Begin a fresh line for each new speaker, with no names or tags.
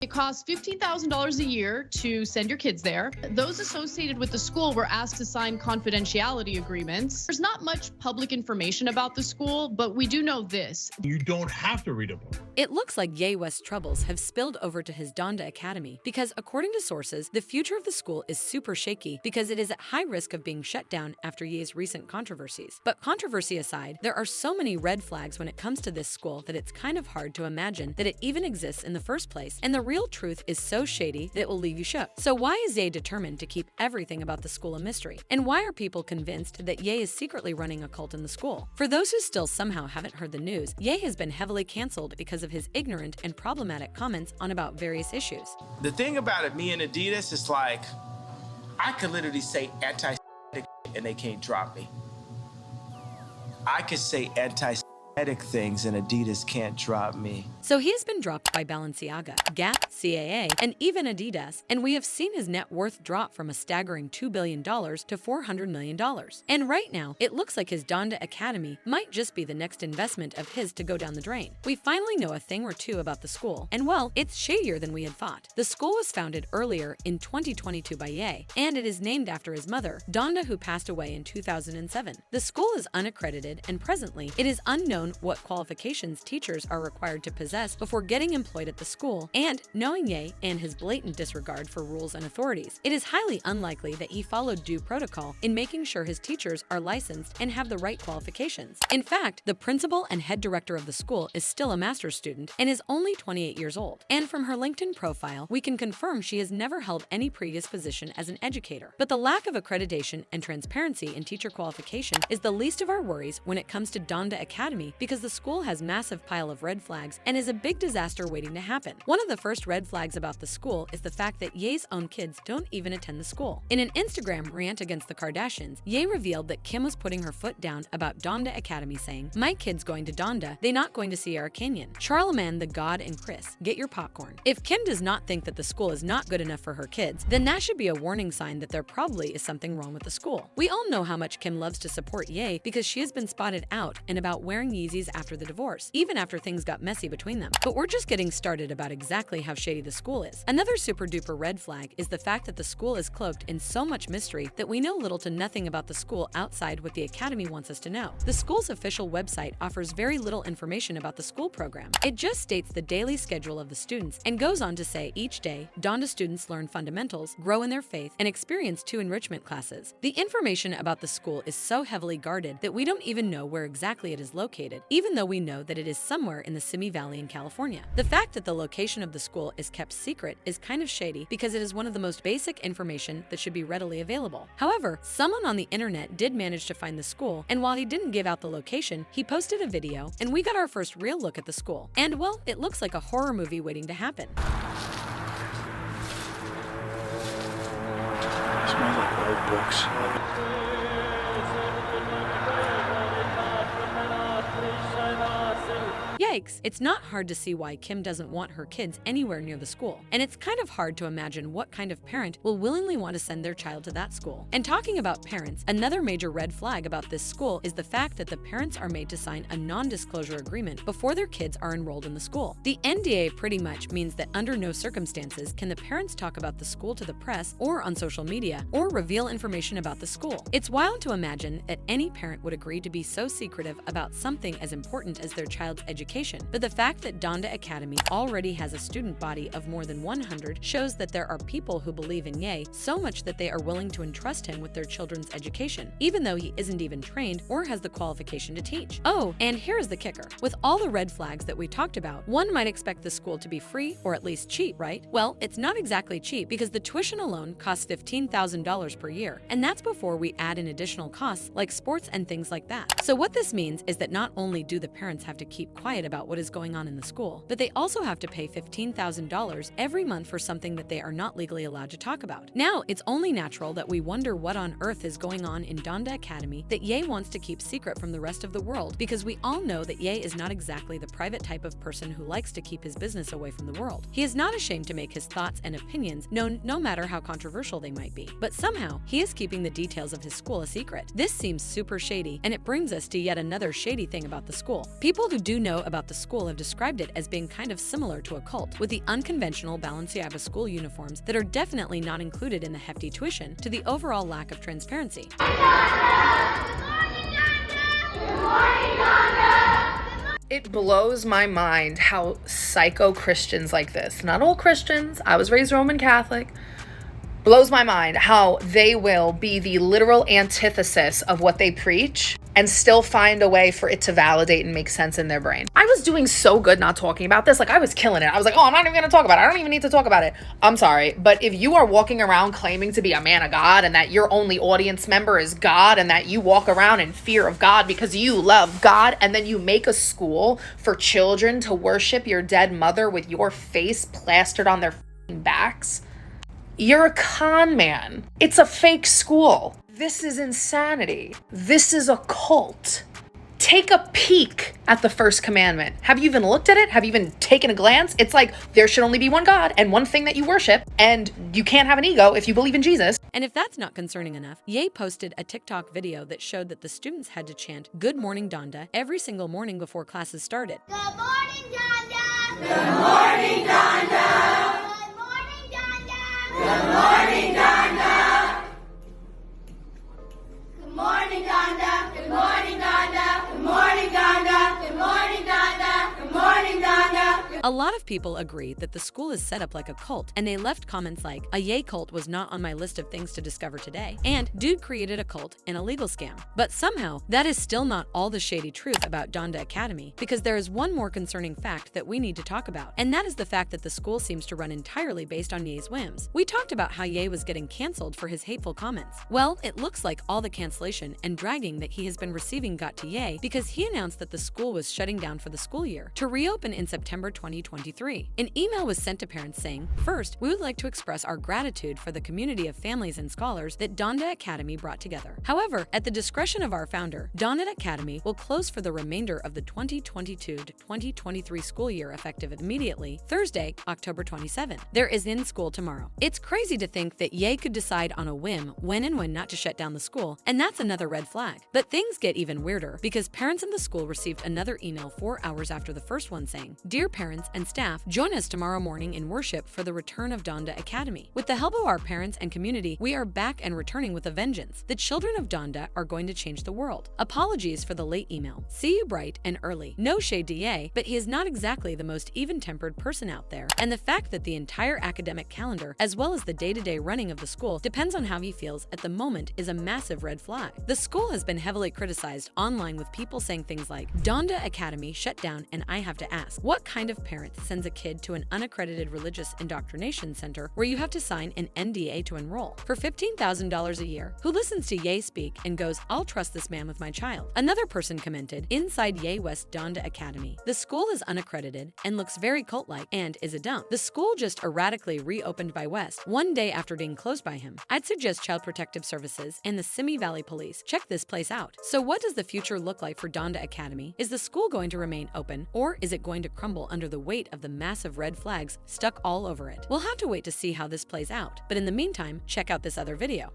It costs $15,000 a year to send your kids there. Those associated with the school were asked to sign confidentiality agreements. There's not much public information about the school, but we do know this.
You don't have to read a book.
It looks like Kanye West's troubles have spilled over to his Donda Academy because, according to sources, the future of the school is super shaky because it is at high risk of being shut down after Ye's recent controversies. But controversy aside, there are so many red flags when it comes to this school that it's kind of hard to imagine that it even exists in the first place, and the real truth is so shady that it will leave you shook. So why is Ye determined to keep everything about the school a mystery? And why are people convinced that Ye is secretly running a cult in the school? For those who still somehow haven't heard the news, Ye has been heavily canceled because of his ignorant and problematic comments on about various issues.
The thing about it, me and Adidas, is like, I could literally say anti-Semitic and they can't drop me. I could say anti-Semitic things and Adidas can't drop me.
So he has been dropped by Balenciaga, Gap, CAA, and even Adidas, and we have seen his net worth drop from a staggering $2 billion to $400 million. And right now, it looks like his Donda Academy might just be the next investment of his to go down the drain. We finally know a thing or two about the school, and well, it's shadier than we had thought. The school was founded earlier in 2022 by Ye, and it is named after his mother, Donda, who passed away in 2007. The school is unaccredited, and presently, it is unknown what qualifications teachers are required to possess before getting employed at the school, and knowing Ye and his blatant disregard for rules and authorities, it is highly unlikely that he followed due protocol in making sure his teachers are licensed and have the right qualifications. In fact, the principal and head director of the school is still a master's student and is only 28 years old. And from her LinkedIn profile, we can confirm she has never held any previous position as an educator. But the lack of accreditation and transparency in teacher qualification is the least of our worries when it comes to Donda Academy, because the school has massive pile of red flags and is a big disaster waiting to happen. One of the first red flags about the school is the fact that Ye's own kids don't even attend the school. In an Instagram rant against the Kardashians, Ye revealed that Kim was putting her foot down about Donda Academy, saying, "My kid's going to Donda, they not going to Sierra Canyon. Charlemagne the God and Chris, get your popcorn." If Kim does not think that the school is not good enough for her kids, then that should be a warning sign that there probably is something wrong with the school. We all know how much Kim loves to support Ye because she has been spotted out and about wearing Yeezys after the divorce, even after things got messy between them. But we're just getting started about exactly how shady the school is. Another super duper red flag is the fact that the school is cloaked in so much mystery that we know little to nothing about the school outside what the Academy wants us to know. The school's official website offers very little information about the school program. It just states the daily schedule of the students and goes on to say each day, Donda students learn fundamentals, grow in their faith, and experience 2 enrichment classes. The information about the school is so heavily guarded that we don't even know where exactly it is located, even though we know that it is somewhere in the Simi Valley in California. The fact that the location of the school is kept secret is kind of shady because it is one of the most basic information that should be readily available. However, someone on the internet did manage to find the school, and while he didn't give out the location, he posted a video, and we got our first real look at the school. And well, it looks like a horror movie waiting to happen.
Smells like old books.
Yikes, it's not hard to see why Kim doesn't want her kids anywhere near the school. And it's kind of hard to imagine what kind of parent will willingly want to send their child to that school. And talking about parents, another major red flag about this school is the fact that the parents are made to sign a non-disclosure agreement before their kids are enrolled in the school. The NDA pretty much means that under no circumstances can the parents talk about the school to the press or on social media or reveal information about the school. It's wild to imagine that any parent would agree to be so secretive about something as important as their child's education. But the fact that Donda Academy already has a student body of more than 100 shows that there are people who believe in Ye so much that they are willing to entrust him with their children's education, even though he isn't even trained or has the qualification to teach. Oh, and here's the kicker. With all the red flags that we talked about, one might expect the school to be free or at least cheap, right? Well, it's not exactly cheap because the tuition alone costs $15,000 per year, and that's before we add in additional costs like sports and things like that. So what this means is that not only do the parents have to keep quiet about what is going on in the school, but they also have to pay $15,000 every month for something that they are not legally allowed to talk about. Now, it's only natural that we wonder what on earth is going on in Donda Academy that Ye wants to keep secret from the rest of the world, because we all know that Ye is not exactly the private type of person who likes to keep his business away from the world. He is not ashamed to make his thoughts and opinions known no matter how controversial they might be. But somehow, he is keeping the details of his school a secret. This seems super shady, and it brings us to yet another shady thing about the school. People who do know about about the school have described it as being kind of similar to a cult, with the unconventional Balenciaga school uniforms that are definitely not included in the hefty tuition to the overall lack of transparency.
It blows my mind how psycho Christians like this, not all Christians, I was raised Roman Catholic, blows my mind how they will be the literal antithesis of what they preach and still find a way for it to validate and make sense in their brain. I was doing so good not talking about this. Like, I was killing it. I was like, oh, I'm not even going to talk about it. I don't even need to talk about it. I'm sorry. But if you are walking around claiming to be a man of God and that your only audience member is God and that you walk around in fear of God because you love God, and then you make a school for children to worship your dead mother with your face plastered on their backs, you're a con man. It's a fake school. This is insanity. This is a cult. Take a peek at the first commandment. Have you even looked at it? Have you even taken a glance? It's like there should only be one God and one thing that you worship, and you can't have an ego if you believe in Jesus.
And if that's not concerning enough, Ye posted a TikTok video that showed that the students had to chant "Good morning, Donda" every single morning before classes started.
Good morning, Donda. Good morning, Donda. Good morning, Donda. Good morning, Donda. Good morning, Donda. Good morning, Donda. Good morning, Donda. Good morning, Donda. Good morning, Donda.
A lot of people agree that the school is set up like a cult, and they left comments like, "A Ye cult was not on my list of things to discover today," and "Dude created a cult and a legal scam." But somehow, that is still not all the shady truth about Donda Academy, because there is one more concerning fact that we need to talk about, and that is the fact that the school seems to run entirely based on Ye's whims. We talked about how Ye was getting canceled for his hateful comments. Well, it looks like all the cancellation and dragging that he has been receiving got to Ye because he announced that the school was shutting down for the school year to reopen in September 2023. An email was sent to parents saying, "First, we would like to express our gratitude for the community of families and scholars that Donda Academy brought together. However, at the discretion of our founder, Donda Academy will close for the remainder of the 2022 to 2023 school year effective immediately, Thursday, October 27. There is in school tomorrow." It's crazy to think that Ye could decide on a whim when and when not to shut down the school, and that's another red flag. But things get even weirder because parents in the school received another email 4 hours after the first one saying, "Dear parents and staff, join us tomorrow morning in worship for the return of Donda Academy. With the help of our parents and community, we are back and returning with a vengeance. The children of Donda are going to change the world. Apologies for the late email. See you bright and early." No shade to Ye, but he is not exactly the most even-tempered person out there, and the fact that the entire academic calendar, as well as the day-to-day running of the school, depends on how he feels at the moment is a massive red flag. The school has been heavily criticized online, with people saying things like, "Donda Academy shut down, and I have to ask, what kind of parent sends a kid to an unaccredited religious indoctrination center where you have to sign an NDA to enroll for $15,000 a year? Who listens to Ye speak and goes, 'I'll trust this man with my child'?" Another person commented, "Inside Ye West Donda Academy, the school is unaccredited and looks very cult-like and is a dump. The school just erratically reopened by West one day after being closed by him. I'd suggest Child Protective Services and the Simi Valley Police check this place out." So what does the future look like for Donda Academy? Is the school going to remain open, or is it going to crumble under the weight of the massive red flags stuck all over it? We'll have to wait to see how this plays out, but in the meantime, check out this other video.